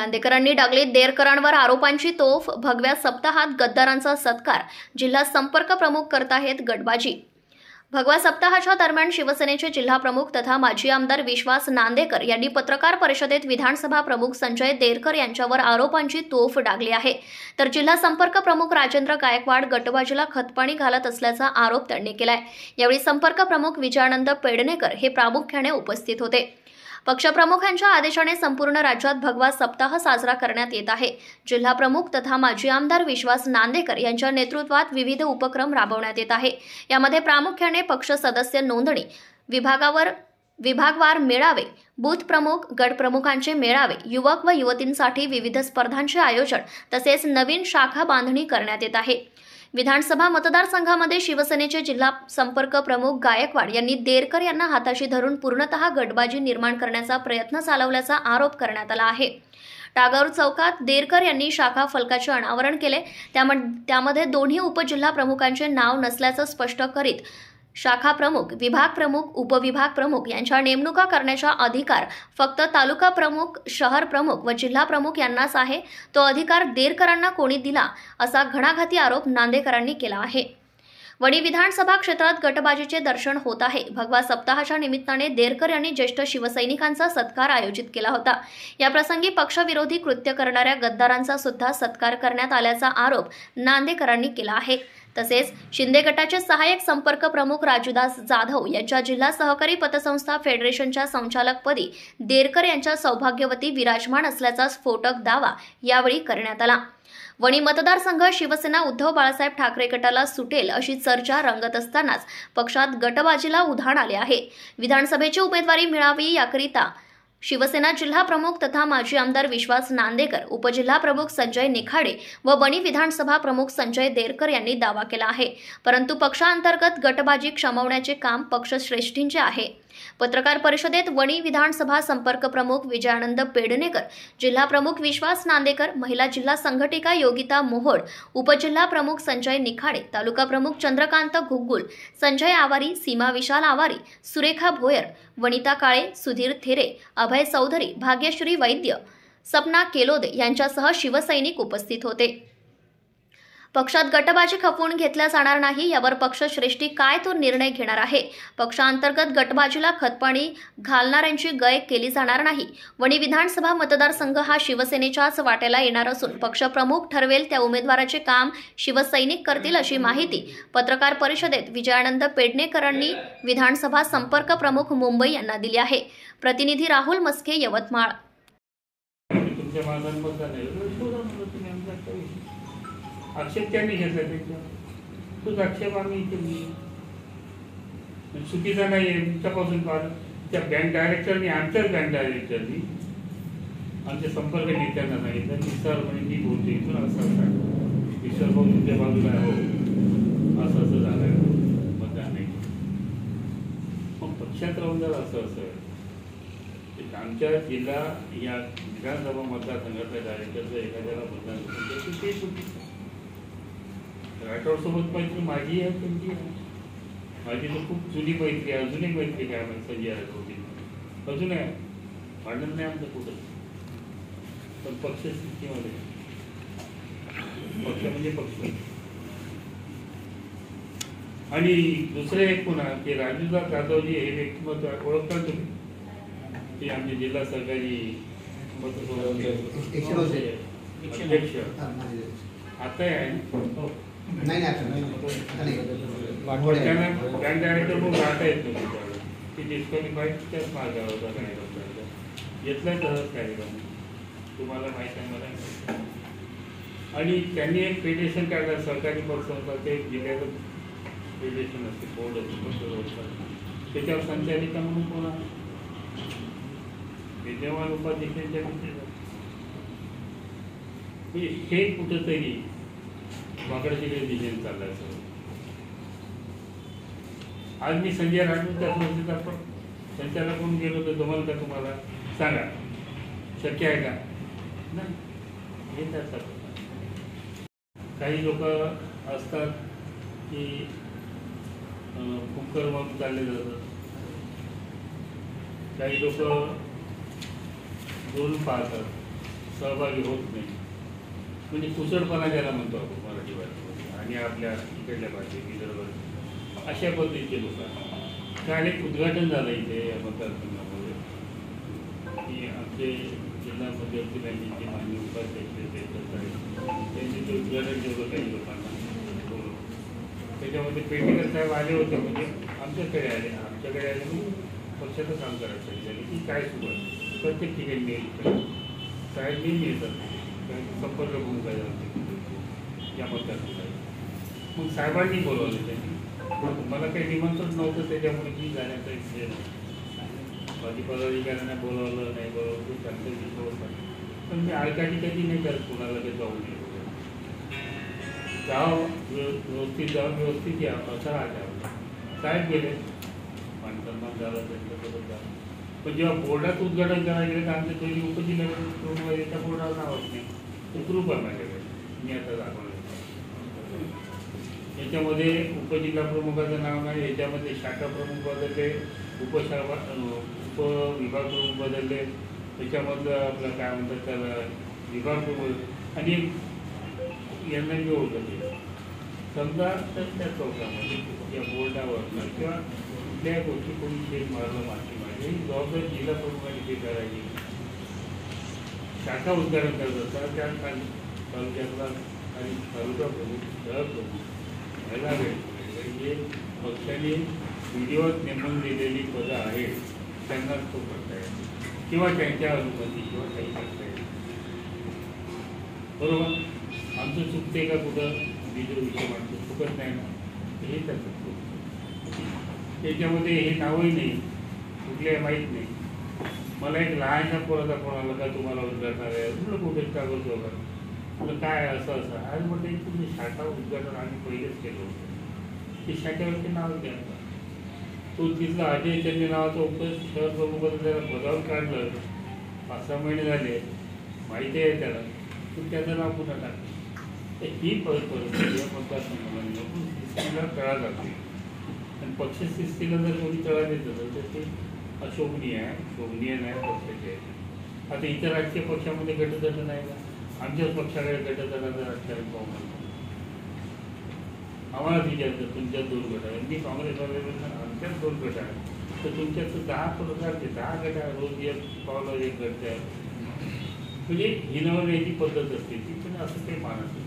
नांदेकरांनी डागलीत देरकरांवर आरोपांची तोफ, भगव्या सप्ताहात गद्दारांचा सत्कार, जिल्हा संपर्क प्रमुख करताहेत गटबाजी। भगवा सप्ताहाच्या दरम्यान शिवसेनेचे जिल्हा प्रमुख तथा माजी आमदार विश्वास नांदेकर यांनी पत्रकार परिषदेत विधानसभा प्रमुख संजय देरकर यांच्यावर आरोपांची तोफ डागली आहे। तर जिल्हा संपर्क प्रमुख राजेंद्र गायकवाड गटबाजीला खतपाणी घालत असल्याचा आरोप त्यांनी केलाय। यावेळी संपर्क प्रमुख विजयानंद पेडणेकर हे प्रामुख्याने उपस्थित होते। पक्षप्रमुखांच्या आदेशाने संपूर्ण राज्यात भगवा सप्ताह साजरा करण्यात येत आहे। जिल्हा प्रमुख तथा माजी आमदार विश्वास नांदेकर यांच्या नेतृत्वात विविध उपक्रम राबवण्यात येत आहे। यामध्ये प्रामुख्याने पक्ष सदस्य नोंदणी, विभागवार मेळावे, बूथ प्रमुख, गट प्रमुखांचे मेळावे, युवक व युवतींसाठी विविध स्पर्धांचे आयोजन तसेच नवीन शाखा बांधणी करण्यात येत आहे। विधानसभा मतदारसंघामध्ये शिवसेनेचे जिल्हा संपर्क प्रमुख गायकवाड यांनी देरकर यांना हाताशी धरून पूर्णतः गटबाजी निर्माण करण्याचा प्रयत्न चालवल्याचा आरोप करण्यात आला आहे। टागोर चौकात देरकर यांनी शाखा फलकाचे अनावरण केले। त्यामध्ये दोन्ही उपजिल्हा प्रमुखांचे नाव नसल्याचं स्पष्ट करीत शाखा प्रमुख, विभाग प्रमुख, उपविभाग प्रमुख यांच्या नेमणुका करण्याचा अधिकार फक्त तालुका प्रमुख, शहर प्रमुख व जिल्हा प्रमुख यांनाच आहे। तो अधिकार देरकरांना कोणी दिला असा घणाघाती आरोप नांदेकरांनी केला आहे। वणी विधानसभा क्षेत्रात गटबाजीचे दर्शन होत आहे। भगवा सप्ताहाच्या निमित्ताने देरकर यांनी ज्येष्ठ शिवसैनिकांचा सत्कार आयोजित केला होता। या प्रसंगी पक्षविरोधी कृत्य करणाऱ्या गद्दारांचा सुद्धा सत्कार करण्यात आल्याचा आरोप नांदेकरांनी केला आहे। तसेच शिंदे गटाचे सहाय्यक संपर्क प्रमुख राजूदास जाधव यांच्या जिल्हा सहकारी पतसंस्था फेडरेशनच्या संचालकपदी देरकर यांच्या सौभाग्यवती विराजमान असल्याचा स्फोटक दावा यावेळी करण्यात आला। वणी मतदारसंघ शिवसेना उद्धव बाळासाहेब ठाकरे गटाला सुटेल अशी चर्चा रंगत असतानाच पक्षात गटबाजीला उधाण आले आहे। विधानसभेची उमेदवारी मिळावी याकरिता शिवसेना जिल्हा प्रमुख तथा माजी आमदार विश्वास नांदेकर, उपजिल्हा प्रमुख संजय निखाडे व वणी विधानसभा प्रमुख संजय देरकर यांनी दावा केला आहे। परंतु पक्षांतर्गत गटबाजी क्षमवण्याचे काम पक्षश्रेष्ठींचे आहे। पत्रकार परिषदेत वणी विधानसभा संपर्क प्रमुख विजयानंद पेडणेकर, जिल्हा प्रमुख विश्वास नांदेकर, महिला जिल्हा संघटिका योगिता मोहोड, उपजिल्हा प्रमुख संजय निखाडे, तालुका प्रमुख चंद्रकांत घुग्गुल, संजय आवारी, सीमा विशाल आवारी, सुरेखा भोयर, वनिता काळे, सुधीर थेरे, अभय चौधरी, भाग्यश्री वैद्य, सपना केलोदे यांच्यासह शिवसैनिक उपस्थित होते। पक्षात गटबाजी खपवून घेतल्या जाणार नाही, यावर पक्षश्रेष्ठी काय तो निर्णय घेणार आहे। पक्षांतर्गत गटबाजीला खतपाणी घालणाऱ्यांची गय केली जाणार नाही। वणी विधानसभा मतदारसंघ हा शिवसेनेच्याच वाट्याला येणार असून पक्षप्रमुख ठरवेल त्या उमेदवाराचे काम शिवसैनिक करतील अशी माहिती पत्रकार परिषदेत विजयानंद पेडणेकरांनी विधानसभा संपर्क प्रमुख मुंबई यांना दिली आहे। प्रतिनिधी राहुल मस्के, यवतमाळ। आक्षेप त्यांनी घेतला, तोच आक्षेप आम्ही चुकीचा नाही आहे। तुमच्यापासून त्या बँक डायरेक्टरनी, आमच्याच बँक डायरेक्टरनी आमच्या संपर्क नेत्यांना सांगितलं की सर म्हणे मी बोलते इथून असं ईश्वर भाऊ तुमच्या बाजूला हो, असं असं झालंय, मतदान नाही। मग पक्षात राहून जर असं आमच्या जिल्हा या विधानसभा मतदारसंघातल्या डायरेक्टरचं एखाद्याला मतदान होतं ते चुकीचं। राठोड सोबत मैत्री माझी आहे, त्यांची आहे। माझी तर खूप जुनी मैत्री आहे, अजूनही मैत्री काय म्हणजे संजय राठोडची अजून आहे, भांडण नाही आमचं कुठं। पण पक्षस्थितीमध्ये पक्ष म्हणजे पक्ष। आणि दुसरे एक पुन्हा की राजूदास जाधवजी हे व्यक्तिमत्व ओळखतात तुम्ही, ते आमचे जिल्हा सहकारी अध्यक्ष आता आहे ना, बँक डायरेक्टर म्हणून राहता येत नव्हती, ती डिस्क्वालिफाईडच्याच मार्गावर घेतलाय तसंच कार्यक्रम तुम्हाला माहिती आहे मला। आणि त्यांनी एक फेडरेशन काढलं, सहकारी पतसंस्था, ते जिल्ह्याचं फेडरेशन असते, बोर्ड असते, त्याच्यावर संचालिका म्हणून कोण विद्यमान उपाध्यक्षांच्या हे कुठंतरी वाकड्याच्या दिशेने चाललाय सर। आज मी संजय राठोडच्या संस्थेचा संचालक म्हणून गेलो तर जमल का तुम्हाला सांगा, शक्य आहे का? नाही, हे त्याचं काही लोक असतात की कुकर मग चालले जातात, काही लोक दोन पाहतात, सहभागी होत नाही, म्हणजे कुसळपणा ज्याला म्हणतो आपण मराठी भाषेमध्ये आणि आपल्या इकडल्या भाषेत विदर्भात अशा पद्धतीचे लोक आहेत. काल एक उद्घाटन झालं इथे या मतदारसंघामध्ये की आमचे जिल्हा मध्यवर्ती बँकेचे मान्य उपाध्यक्ष त्यांनी ते उद्घाटन ठेवलं काही लोकांना बोलवलं. त्याच्यामध्ये पेटेकर साहेब आले होते, म्हणजे आमच्याकडे आले म्हणून पक्षाचं काम करायचं झालं की काय सुरू आहे. प्रत्येक ठिकाणी मेल साहेब नेहमी येतात, संपर्क भूमिका जाते या मतदारसंघात. मग साहेबांनी बोलवलं त्यांनी, मला काही निमंत्रण नव्हतं त्याच्यामुळे मी जाण्याचा विषय नव्हता. माझी पदाधिकाऱ्यांना बोलावलं नाही बोलावलं तो त्यांचा विषय होता, पण मी आळकाठी कधी नाही करत कोणाला काही जाऊ नये. व्यवस्थित या असं राहत्या. साहेब गेले, मानसन्मान झाला त्यांच्यासोबत झालं. पण जेव्हा बोर्डात उद्घाटन करायला गेलं तर आमच्या पहिली उपजिल्हा एका बोर्डाला नावच नाही, तो ग्रुप आहे माझ्याकडे, मी आता दाखवलं. याच्यामध्ये उपजिल्हा प्रमुखाचं नाव नाही, याच्यामध्ये शाखा प्रमुख बदलले, उपविभाग प्रमुख बदलले, त्याच्यामधलं आपलं काय म्हणतात त्याला विभाग प्रमुख आणि यांना मी ओळखते. समजा तर त्या चौकामध्ये या बोर्डावर किंवा कुठल्या गोष्टी कोणी शेत मारलं माती मारली ही जबाबदारी जिल्हा प्रमुखांनी ते करायची. शाखा उद्घाटन करत असतात त्या तालुक्यातला आणि तालुका प्रमुख शहर प्रमुख ह्याला म्हणजे पक्षाने व्हिडिओत नेमून दिलेली पदं आहेत त्यांनाच तो करता येईल किंवा त्यांच्या अनुमती किंवा काही करता येईल. बरोबर, आमचं चुकते का कुठं बीजो विषय म्हणतो चुकत नाही ना, हे त्याचं चूक. त्याच्यामध्ये हे नावही नाही, कुठले माहीत नाही. मला एक लहानशा पोराचा फोन आला का तुम्हाला उद्घाटन आहे, म्हटलं कुठे कागद वगैरे, म्हटलं काय असं आज म्हटलं तुम्ही शाखा उद्घाटन आम्ही पहिलेच केलं होतं, ते शाखेवरती नाव द्या. तो तिथला अजय त्यांनी नावाचा शहर प्रमुखाचं त्याला पदावर काढलं, 5-6 महिने झाले, माहिती आहे त्याला, पण त्याचं नाव पुन्हा टाकलं. तर ही परिस्थिती या मतदारसंघामध्ये शिस्तीला तळा जाते आणि पक्ष शिस्तीला जर कोणी तळा देत असेल तर ते अशोभनीय आहे, शोभनीय नाही पक्षाचे आहे. आता इतर राजकीय पक्षामध्ये गटतट नाही का, आमच्याच पक्षाकडे गटतटाचं राजकारण पाहू म्हणतो. आम्हालाच विचारतं तुमच्यात 2 गट आहेत, मी काँग्रेसवाले आमच्याच 2 गट आहेत, तर तुमच्यात 10 प्रकारचे 10 गट आहे, रोज एक पावलं एक गट आहे. म्हणजे हिनवण्याची पद्धत असते ती, पण असं काही मानत नाही.